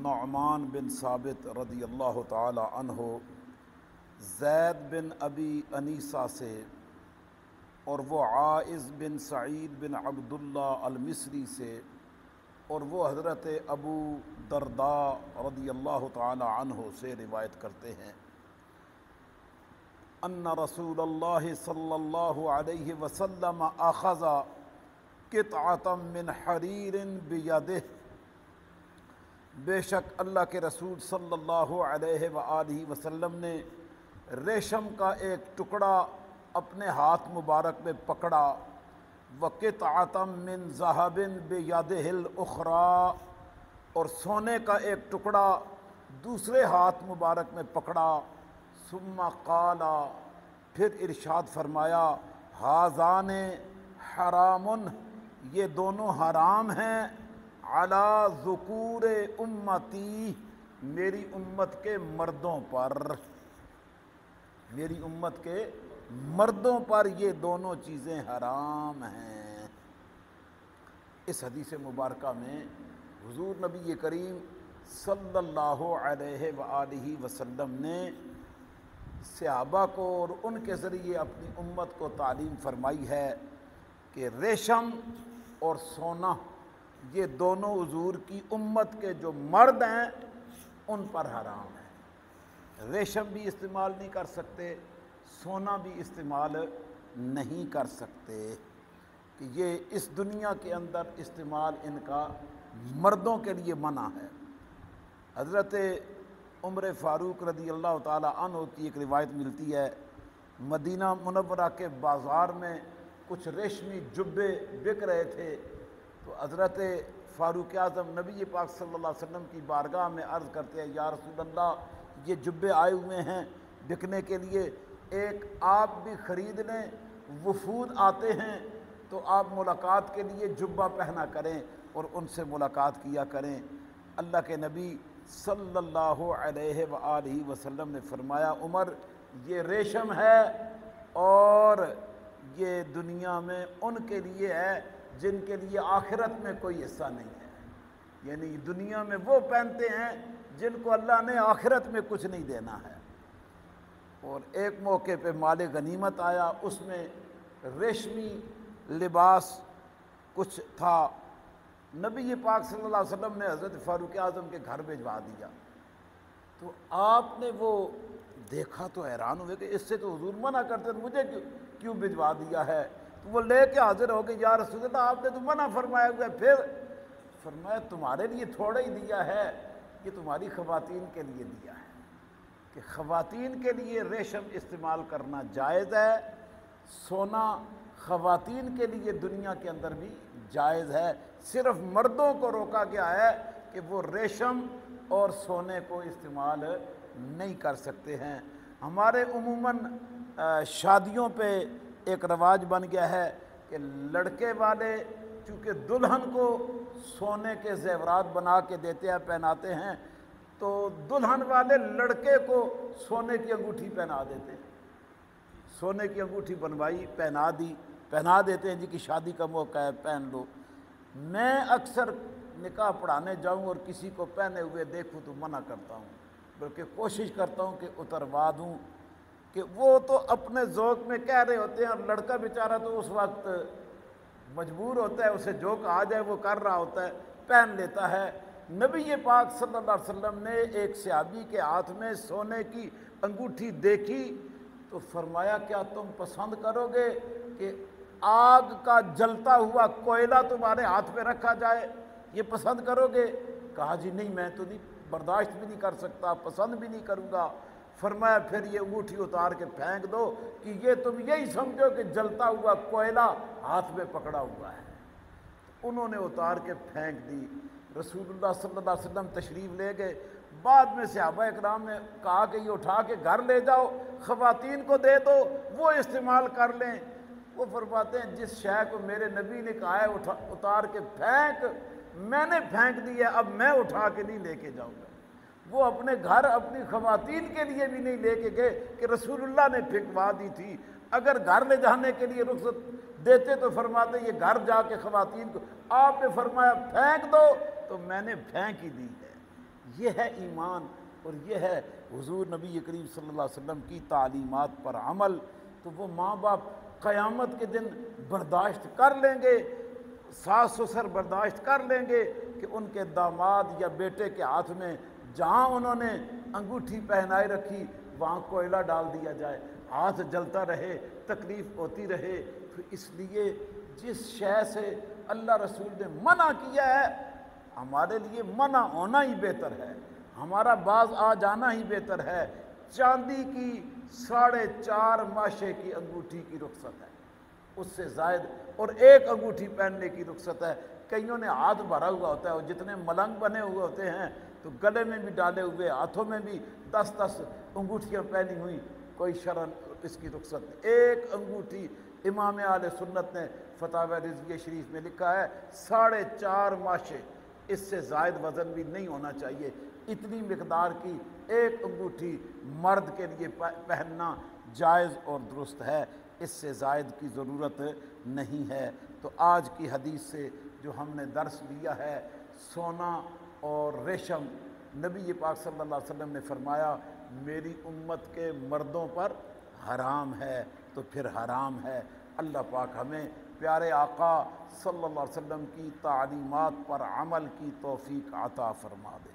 نعمان بن ثابت رضی اللہ تعالی عنہ زید بن ابی انیسہ سے، اور وہ عائذ بن سعید بن عبداللہ المصری سے، اور وہ حضرت ابو درداء رضی اللہ تعالی عنہ سے روایت کرتے ہیں ان رسول اللہ صلی اللہ علیہ وسلم اخذ قطعة من حریر بیدہ، بے شک اللہ کے رسول صلی اللہ علیہ وآلہ وسلم نے ریشم کا ایک ٹکڑا اپنے ہاتھ مبارک میں پکڑا، وقطعة من ذہب بیدہ الاخری، اور سونے کا ایک ٹکڑا دوسرے ہاتھ مبارک میں پکڑا، ثم قال، پھر ارشاد فرمایا، ھذان حرام، یہ دونوں حرام ہیں، علی ذکور امتی، میری امت کے مردوں پر، میری امت کے مردوں پر یہ دونوں چیزیں حرام ہیں۔ اس حدیث مبارکہ میں حضور نبی کریم صلی اللہ علیہ وآلہ وسلم نے صحابہ کو اور ان کے ذریعے اپنی امت کو تعلیم فرمائی ہے کہ ریشم اور سونا یہ دونوں حضور کی امت کے جو مرد ہیں ان پر حرام ہے۔ ریشم بھی استعمال نہیں کر سکتے، سونا بھی استعمال نہیں کر سکتے، کہ یہ اس دنیا کے اندر استعمال ان کا مردوں کے لیے منع ہے۔ حضرت عمر فاروق رضی اللہ تعالی عنہ کی ایک روایت ملتی ہے، مدینہ منورہ کے بازار میں کچھ ریشمی جبے بک رہے تھے، تو حضرت فاروق اعظم نبی پاک صلی اللہ علیہ وسلم کی بارگاہ میں عرض کرتے ہیں، یا رسول اللہ، یہ جبے آئے ہوئے ہیں بکنے کے لیے، ایک آپ بھی خرید لیں، وفود آتے ہیں تو آپ ملاقات کے لیے جبہ پہنا کریں اور ان سے ملاقات کیا کریں۔ اللہ کے نبی صلی اللہ علیہ وآلہ وسلم نے فرمایا، عمر، یہ ریشم ہے اور یہ دنیا میں ان کے لیے ہے جن کے لیے آخرت میں کوئی حصہ نہیں ہے، یعنی دنیا میں وہ پہنتے ہیں جن کو اللہ نے آخرت میں کچھ نہیں دینا ہے۔ اور ایک موقع پہ مال غنیمت آیا، اس میں ریشمی لباس کچھ تھا، نبی پاک صلی اللہ علیہ وسلم نے حضرت فاروق اعظم کے گھر بھجوا دیا، تو آپ نے وہ دیکھا تو حیران ہوئے کہ اس سے تو حضور منع کرتے ہیں، مجھے کیوں بھجوا دیا ہے؟ تو وہ لے کے حاضر ہو گئے، یا رسول اللہ، آپ نے تو منع فرمایا ہوا ہے۔ پھر فرمایا، تمہارے لیے تھوڑا ہی دیا ہے، یہ تمہاری خواتین کے لیے دیا ہے، کہ خواتین کے لیے ریشم استعمال کرنا جائز ہے، سونا خواتین کے لیے دنیا کے اندر بھی جائز ہے، صرف مردوں کو روکا گیا ہے کہ وہ ریشم اور سونے کو استعمال نہیں کر سکتے ہیں۔ ہمارے عموماً شادیوں پہ ایک رواج بن گیا ہے کہ لڑکے والے چونکہ دلہن کو سونے کے زیورات بنا کے دیتے ہیں، پہناتے ہیں، تو دلہن والے لڑکے کو سونے کی انگوٹھی پہنا دیتے ہیں، سونے کی انگوٹھی بنوائی، پہنا دیتے ہیں، جی کہ شادی کا موقع ہے، پہن لو۔ میں اکثر نکاح پڑھانے جاؤں اور کسی کو پہنے ہوئے دیکھوں تو منع کرتا ہوں، بلکہ کوشش کرتا ہوں کہ اتروا دوں، کہ وہ تو اپنے ذوق میں کہہ رہے ہوتے ہیں، اور لڑکا بیچارہ تو اس وقت مجبور ہوتا ہے، اسے جو کہا جائے وہ کر رہا ہوتا ہے، پہن لیتا ہے۔ نبی پاک صلی اللہ علیہ وسلم نے ایک صحابی کے ہاتھ میں سونے کی انگوٹھی دیکھی تو فرمایا، کیا تم پسند کرو گے کہ آگ کا جلتا ہوا کوئلہ تمہارے ہاتھ پہ رکھا جائے؟ یہ پسند کرو گے؟ کہا، جی نہیں، میں تو نہیں، برداشت بھی نہیں کر سکتا، پسند بھی نہیں کروں گا۔ فرمایا، پھر یہ انگوٹھی اتار کے پھینک دو، کہ یہ تم یہی سمجھو کہ جلتا ہوا کوئلہ ہاتھ میں پکڑا ہوا ہے۔ انہوں نے اتار کے پھینک دی۔ رسول اللہ صلی اللہ علیہ وسلم تشریف لے گئے، بعد میں صحابہ اکرام نے کہا کہ یہ اٹھا کے گھر لے جاؤ، خواتین کو دے دو، وہ استعمال کر لیں۔ وہ فرماتے ہیں، جس شے کو میرے نبی نے کہا ہے اتار کے پھینک، میں نے پھینک دی ہے، اب میں اٹھا کے نہیں لے کے جاؤں گا۔ وہ اپنے گھر اپنی خواتین کے لیے بھی نہیں لے کے گئے کہ رسول اللہ نے پھینکوا دی تھی، اگر گھر لے جانے کے لیے رخصت دیتے تو فرماتے یہ گھر جا کے خواتین کو، آپ نے فرمایا پھینک دو، تو میں نے پھینک ہی دی ہے۔ یہ ہے ایمان اور یہ ہے حضور نبی کریم صلی اللہ علیہ وسلم کی تعلیمات پر عمل۔ تو وہ ماں باپ قیامت کے دن برداشت کر لیں گے، ساس سسر برداشت کر لیں گے کہ ان کے داماد یا بیٹے کے ہاتھ میں جہاں انہوں نے انگوٹھی پہنائے رکھی وہاں کوئلہ ڈال دیا جائے، ہاتھ جلتا رہے، تکلیف ہوتی رہے۔ تو اس لیے جس شے سے اللہ رسول نے منع کیا ہے ہمارے لیے منع ہونا ہی بہتر ہے، ہمارا باز آ جانا ہی بہتر ہے۔ چاندی کی 4.5 ماشے کی انگوٹھی کی رخصت ہے، اس سے زائد، اور ایک انگوٹھی پہننے کی رخصت ہے۔ کئیوں نے ہاتھ بھرا ہوا ہوتا ہے اور جتنے ملنگ بنے ہوئے ہوتے ہیں تو گلے میں بھی ڈالے ہوئے، ہاتھوں میں بھی 10 انگوٹھیاں پہنی ہوئی، کوئی شرن اس کی رخصت نہیں۔ ایک انگوٹھی امام اہل سنت نے فتاوی رضویہ شریف میں لکھا ہے 4.5 ماشے، اس سے زائد وزن بھی نہیں ہونا چاہیے۔ اتنی مقدار کی ایک انگوٹھی مرد کے لیے پہننا جائز اور درست ہے، اس سے زائد کی ضرورت نہیں ہے۔ تو آج کی حدیث سے جو ہم نے درس لیا ہے، سونا اور ریشم، نبی پاک صلی اللہ علیہ وسلم نے فرمایا میری امت کے مردوں پر حرام ہے، تو پھر حرام ہے۔ اللہ پاک ہمیں پیارے آقا صلی اللہ علیہ وسلم کی تعلیمات پر عمل کی توفیق عطا فرما دے۔